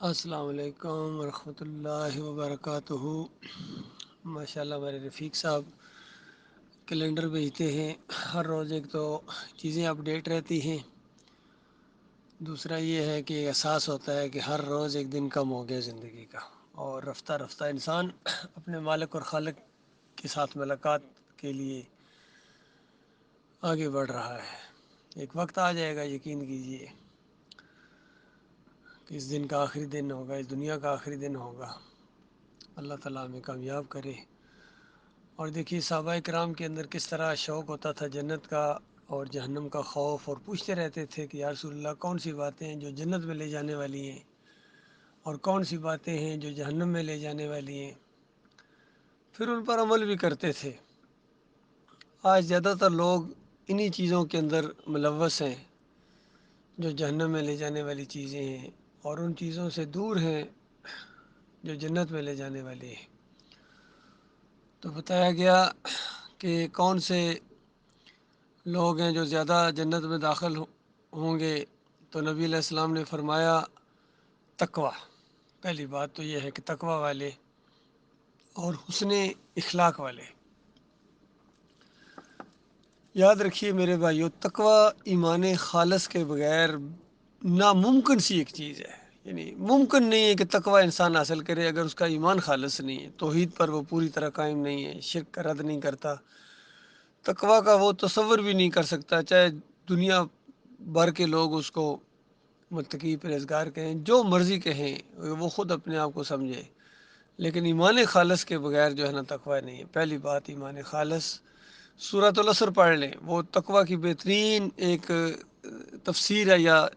السلام علیکم ورحمۃ اللہ وبرکاتہ۔ ماشاء اللہ ہمارے رفیق صاحب کیلنڈر بھیجتے ہیں، ہر روز ایک تو چیزیں اپڈیٹ رہتی ہیں، دوسرا یہ ہے کہ احساس ہوتا ہے کہ ہر روز ایک دن کم ہو گیا زندگی کا، اور رفتہ رفتہ انسان اپنے مالک اور خالق کے ساتھ ملاقات کے لیے آگے بڑھ رہا ہے۔ ایک وقت آ جائے گا، یقین کیجیے کہ اس دن کا آخری دن ہوگا، اس دنیا کا آخری دن ہوگا۔ اللہ تعالیٰ ہمیں کامیاب کرے۔ اور دیکھیے صحابہ کرام کے اندر کس طرح شوق ہوتا تھا جنت کا اور جہنم کا خوف، اور پوچھتے رہتے تھے کہ یا رسول اللہ کون سی باتیں ہیں جو جنت میں لے جانے والی ہیں اور کون سی باتیں ہیں جو جہنم میں لے جانے والی ہیں، پھر ان پر عمل بھی کرتے تھے۔ آج زیادہ تر لوگ انہی چیزوں کے اندر ملوث ہیں جو جہنم میں لے جانے والی چیزیں ہیں، اور ان چیزوں سے دور ہیں جو جنت میں لے جانے والی ہیں۔ تو بتایا گیا کہ کون سے لوگ ہیں جو زیادہ جنت میں داخل ہوں گے، تو نبی علیہ السلام نے فرمایا تقوی۔ پہلی بات تو یہ ہے کہ تقوی والے اور حسن اخلاق والے۔ یاد رکھیے میرے بھائیو، تقوی ایمان خالص کے بغیر ناممکن سی ایک چیز ہے۔ یعنی ممکن نہیں ہے کہ تقوی انسان حاصل کرے اگر اس کا ایمان خالص نہیں ہے، توحید پر وہ پوری طرح قائم نہیں ہے، شرک کا رد نہیں کرتا، تقوی کا وہ تصور بھی نہیں کر سکتا، چاہے دنیا بھر کے لوگ اس کو متقی پرہیزگار کہیں، جو مرضی کہیں، وہ خود اپنے آپ کو سمجھے، لیکن ایمان خالص کے بغیر جو ہے نا تقوی نہیں ہے۔ پہلی بات ایمان خالص، سورۃ العصر پڑھ لیں، وہ تقوی کی بہترین ایک تفسیر ہے، یا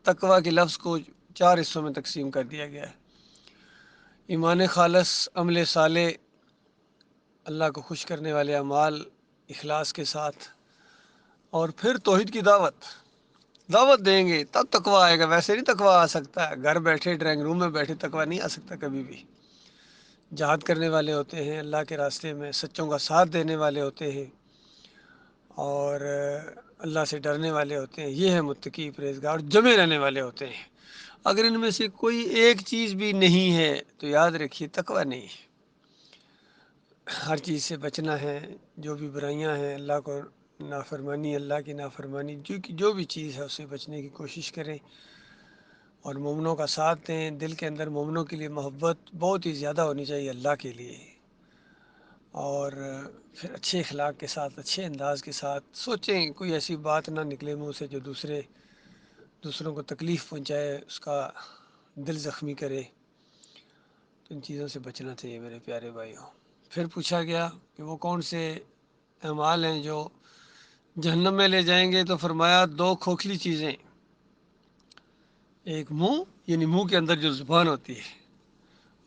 تقوی کے لفظ کو 4 حصوں میں تقسیم کر دیا گیا ہے۔ ایمان خالص، عمل صالح، اللہ کو خوش کرنے والے اعمال اخلاص کے ساتھ، اور پھر توحید کی دعوت دیں گے تب تقوی آئے گا، ویسے نہیں تقوی آ سکتا ہے، گھر بیٹھے ڈرائنگ روم میں بیٹھے تقوی نہیں آ سکتا کبھی بھی۔ جہاد کرنے والے ہوتے ہیں اللہ کے راستے میں، سچوں کا ساتھ دینے والے ہوتے ہیں، اور اللہ سے ڈرنے والے ہوتے ہیں، یہ ہے متقی پرہیزگار، جمے رہنے والے ہوتے ہیں۔ اگر ان میں سے کوئی ایک چیز بھی نہیں ہے تو یاد رکھیے تقوی نہیں ہے۔ ہر چیز سے بچنا ہے، جو بھی برائیاں ہیں، اللہ کو نافرمانی، اللہ کی نافرمانی، جو بھی چیز ہے اس سے بچنے کی کوشش کریں، اور مومنوں کا ساتھ دیں۔ دل کے اندر مومنوں کے لیے محبت بہت ہی زیادہ ہونی چاہیے اللہ کے لیے، اور پھر اچھے اخلاق کے ساتھ، اچھے انداز کے ساتھ سوچیں، کوئی ایسی بات نہ نکلے منہ سے جو دوسروں کو تکلیف پہنچائے، اس کا دل زخمی کرے۔ تو ان چیزوں سے بچنا چاہیے میرے پیارے بھائیوں۔ پھر پوچھا گیا کہ وہ کون سے اعمال ہیں جو جہنم میں لے جائیں گے، تو فرمایا 2 کھوکھلی چیزیں، ایک منہ، یعنی منہ کے اندر جو زبان ہوتی ہے،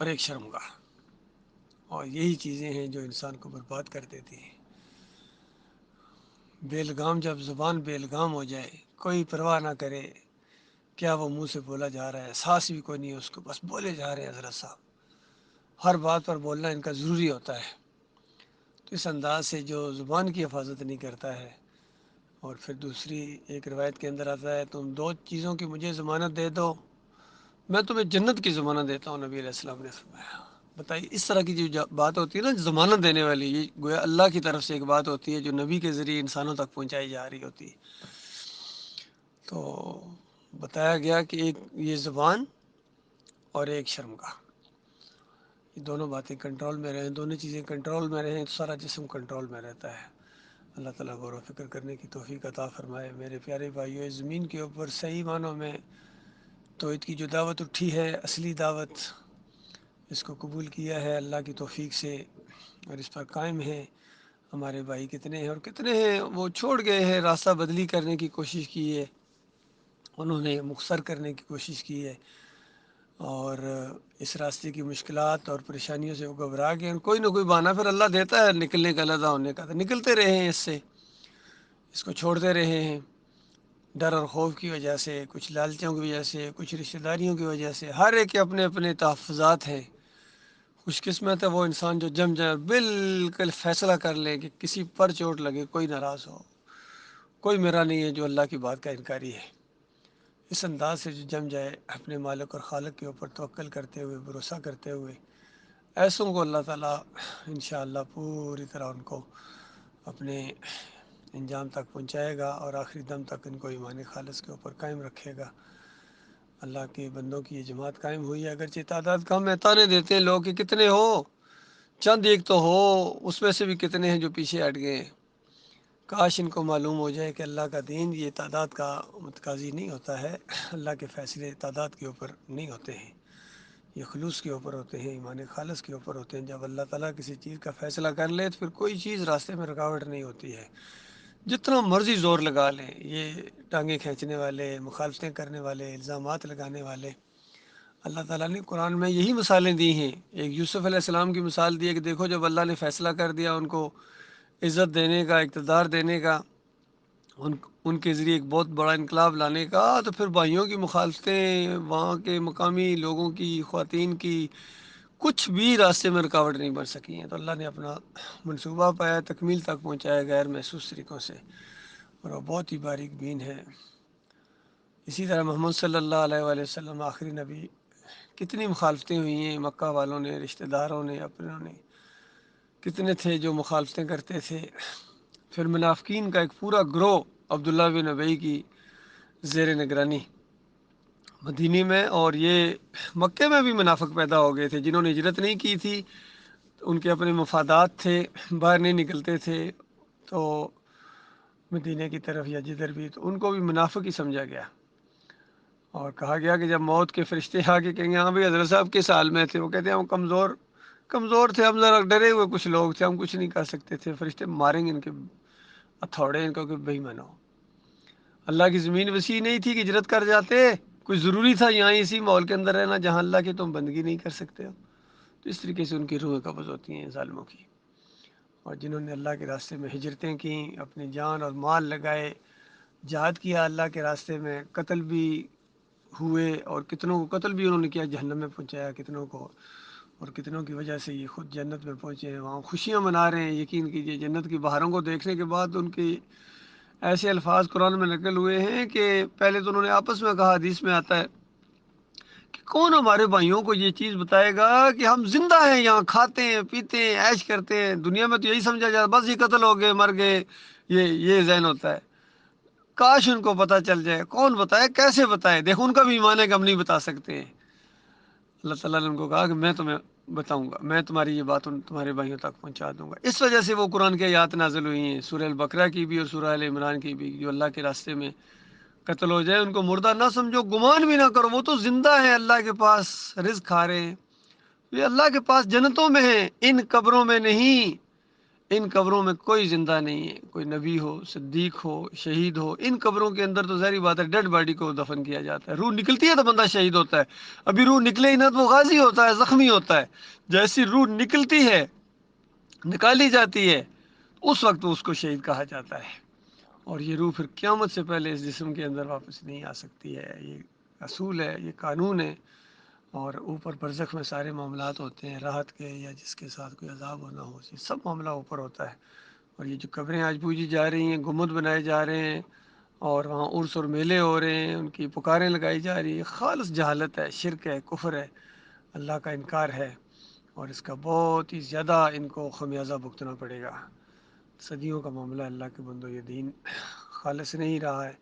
اور ایک شرمگاہ، اور یہی چیزیں ہیں جو انسان کو برباد کر دیتی ہیں۔ بیلگام، جب زبان بیلگام ہو جائے، کوئی پرواہ نہ کرے کیا وہ منہ سے بولا جا رہا ہے، سانس بھی کوئی نہیں ہے اس کو، بس بولے جا رہے ہیں حضرت صاحب، ہر بات پر بولنا ان کا ضروری ہوتا ہے۔ تو اس انداز سے جو زبان کی حفاظت نہیں کرتا ہے، اور پھر دوسری ایک روایت کے اندر آتا ہے تم 2 چیزوں کی مجھے ضمانت دے دو، میں تمہیں جنت کی ضمانت دیتا ہوں، نبی علیہ السلام نے فرمایا۔ بتائیے اس طرح کی جو بات ہوتی ہے نا ضمانت دینے والی، یہ گویا اللہ کی طرف سے ایک بات ہوتی ہے جو نبی کے ذریعے انسانوں تک پہنچائی جا رہی ہوتی ہے۔ تو بتایا گیا کہ ایک یہ زبان اور ایک شرمگاہ، یہ دونوں باتیں کنٹرول میں رہیں، دونوں چیزیں کنٹرول میں رہیں تو سارا جسم کنٹرول میں رہتا ہے۔ اللہ تعالیٰ غور و فکر کرنے کی توفیق عطا فرمائے۔ میرے پیارے بھائیو، اس زمین کے اوپر صحیح معنوں میں توحید کی جو دعوت اٹھی ہے، اصلی دعوت، اس کو قبول کیا ہے اللہ کی توفیق سے، اور اس پر قائم ہے۔ ہمارے بھائی کتنے ہیں، اور کتنے ہیں وہ چھوڑ گئے ہیں، راستہ بدلی کرنے کی کوشش کی ہے، انہوں نے مختصر کرنے کی کوشش کی ہے، اور اس راستے کی مشکلات اور پریشانیوں سے وہ گھبرا گئے، کوئی نہ کوئی بہانہ پھر اللہ دیتا ہے نکلنے کا، علیحدہ ہونے کا، تو نکلتے رہے ہیں اس سے، اس کو چھوڑتے رہے ہیں، ڈر اور خوف کی وجہ سے، کچھ لالچوں کی وجہ سے، کچھ رشتہ داریوں کی وجہ سے، ہر ایک کے اپنے اپنے تحفظات ہیں۔ خوش قسمت ہے وہ انسان جو جم جائے، بالکل فیصلہ کر لے کہ کسی پر چوٹ لگے کوئی ناراض ہو، کوئی میرا نہیں ہے جو اللہ کی بات کا انکاری ہے۔ اس انداز سے جو جم جائے اپنے مالک اور خالق کے اوپر توکل کرتے ہوئے، بھروسہ کرتے ہوئے، ایسوں کو اللہ تعالیٰ انشاءاللہ پوری طرح ان کو اپنے انجام تک پہنچائے گا، اور آخری دم تک ان کو ایمان خالص کے اوپر قائم رکھے گا۔ اللہ کے بندوں کی یہ جماعت قائم ہوئی ہے، اگرچہ تعداد کم ہے، تانے دیتے ہیں لوگ کہ کتنے ہو، چند ایک تو ہو، اس میں سے بھی کتنے ہیں جو پیچھے ہٹ گئے۔ کاش ان کو معلوم ہو جائے کہ اللہ کا دین یہ تعداد کا متقاضی نہیں ہوتا ہے، اللہ کے فیصلے تعداد کے اوپر نہیں ہوتے ہیں، یہ خلوص کے اوپر ہوتے ہیں، ایمان خالص کے اوپر ہوتے ہیں۔ جب اللہ تعالیٰ کسی چیز کا فیصلہ کر لے تو پھر کوئی چیز راستے میں رکاوٹ نہیں ہوتی ہے، جتنا مرضی زور لگا لیں یہ ٹانگیں کھینچنے والے، مخالفتیں کرنے والے، الزامات لگانے والے۔ اللہ تعالیٰ نے قرآن میں یہی مثالیں دی ہیں۔ ایک یوسف علیہ السلام کی مثال دی ہے کہ دیکھو جب اللہ نے فیصلہ کر دیا ان کو عزت دینے کا، اقتدار دینے کا، ان کے ذریعے ایک بہت بڑا انقلاب لانے کا، تو پھر بھائیوں کی مخالفتیں، وہاں کے مقامی لوگوں کی، خواتین کی، کچھ بھی راستے میں رکاوٹ نہیں بن سکی ہیں۔ تو اللہ نے اپنا منصوبہ پایا، تکمیل تک پہنچایا غیر محسوس طریقوں سے، اور وہ بہت ہی باریک بین ہے۔ اسی طرح محمد صلی اللہ علیہ وآلہ وسلم آخری نبی، کتنی مخالفتیں ہوئی ہیں، مکہ والوں نے، رشتہ داروں نے، اپنوں نے، کتنے تھے جو مخالفتیں کرتے تھے۔ پھر منافقین کا ایک پورا گروہ عبداللہ بن ابی کی زیر نگرانی مدینی میں، اور یہ مکے میں بھی منافق پیدا ہو گئے تھے جنہوں نے ہجرت نہیں کی تھی، ان کے اپنے مفادات تھے، باہر نہیں نکلتے تھے، تو مدینہ کی طرف یا جدھر بھی، تو ان کو بھی منافق ہی سمجھا گیا، اور کہا گیا کہ جب موت کے فرشتے آ کے کہیں گے ہاں بھائی حضرت صاحب کس حال میں تھے، وہ کہتے ہیں ہم کمزور تھے، ہم ذرا ڈرے ہوئے کچھ لوگ تھے، ہم کچھ نہیں کر سکتے تھے، فرشتے ماریں گے ان کے ہتھوڑے، ان کو کہ بے ایمان ہو۔ اللہ کی زمین وسیع نہیں تھی کہ ہجرت کر جاتے، کوئی ضروری تھا یہاں اسی ماحول کے اندر رہنا جہاں اللہ کی تم بندگی نہیں کر سکتے ہو؟ تو اس طریقے سے ان کی روحیں قبض ہوتی ہیں ظالموں کی۔ اور جنہوں نے اللہ کے راستے میں ہجرتیں کیں، اپنی جان اور مال لگائے، جہاد کیا اللہ کے راستے میں، قتل بھی ہوئے، اور کتنوں کو قتل بھی انہوں نے کیا، جہنم میں پہنچایا کتنوں کو، اور کتنوں کی وجہ سے یہ خود جنت میں پہنچے ہیں، وہاں خوشیاں منا رہے ہیں۔ یقین کیجئے جنت کی بہاروں کو دیکھنے کے بعد ان کی ایسے الفاظ قرآن میں نقل ہوئے ہیں کہ پہلے تو انہوں نے آپس میں کہا، حدیث میں آتا ہے کہ کون ہمارے بھائیوں کو یہ چیز بتائے گا کہ ہم زندہ ہیں، یہاں کھاتے ہیں، پیتے ہیں، عیش کرتے ہیں، دنیا میں تو یہی سمجھا جاتا بس یہ قتل ہو گئے، مر گئے، یہ ذہن ہوتا ہے۔ کاش ان کو پتہ چل جائے، کون بتائے، کیسے بتائے؟ دیکھو ان کا بھی ایمان ہے کہ ہم نہیں بتا سکتے۔ اللہ تعالیٰ نے ان کو کہا کہ میں تمہیں بتاؤں گا، میں تمہاری یہ بات تمہارے بھائیوں تک پہنچا دوں گا۔ اس وجہ سے وہ قرآن کی آیات نازل ہوئی ہیں، سورہ البقرہ کی بھی اور سورہ ال عمران کی بھی، جو اللہ کے راستے میں قتل ہو جائے ان کو مردہ نہ سمجھو، گمان بھی نہ کرو، وہ تو زندہ ہیں، اللہ کے پاس رزق کھا رہے ہیں، یہ اللہ کے پاس جنتوں میں ہیں، ان قبروں میں نہیں۔ ان قبروں میں کوئی زندہ نہیں ہے، کوئی نبی ہو، صدیق ہو، شہید ہو۔ ان قبروں کے اندر تو ظاہری بات ہے ڈیڈ باڈی کو دفن کیا جاتا ہے، روح نکلتی ہے تو بندہ شہید ہوتا ہے، ابھی روح نکلے ہی نہ تو وہ غازی ہوتا ہے، زخمی ہوتا ہے۔ جیسی روح نکلتی ہے، نکالی جاتی ہے، اس وقت اس کو شہید کہا جاتا ہے، اور یہ روح پھر قیامت سے پہلے اس جسم کے اندر واپس نہیں آ سکتی ہے۔ یہ اصول ہے، یہ قانون ہے، اور اوپر برزخ میں سارے معاملات ہوتے ہیں، راحت کے یا جس کے ساتھ کوئی عذاب ہونا ہو، یہ سب معاملہ اوپر ہوتا ہے۔ اور یہ جو قبریں آج پوجی جا رہی ہیں، گنبد بنائے جا رہے ہیں، اور وہاں عرس اور میلے ہو رہے ہیں، ان کی پکاریں لگائی جا رہی ہیں، خالص جہالت ہے، شرک ہے، کفر ہے، اللہ کا انکار ہے، اور اس کا بہت ہی زیادہ ان کو خمیازہ بھگتنا پڑے گا۔ صدیوں کا معاملہ، اللہ کے بندو، یہ دین خالص نہیں رہا ہے۔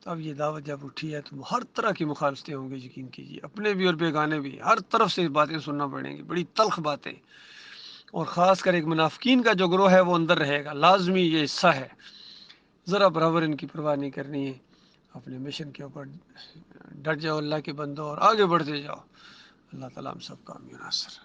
تو اب یہ دعوت جب اٹھی ہے تو ہر طرح کی مخالفتیں ہوں گی، یقین کیجیے، اپنے بھی اور بیگانے بھی، ہر طرف سے باتیں سننا پڑیں گی، بڑی تلخ باتیں، اور خاص کر ایک منافقین کا جو گروہ ہے وہ اندر رہے گا، لازمی یہ حصہ ہے۔ ذرا برابر ان کی پرواہ نہیں کرنی ہے، اپنے مشن کے اوپر ڈٹ جاؤ اللہ کے بندو، اور آگے بڑھتے جاؤ۔ اللہ تعالیٰ ہم سب کا امین ناصر۔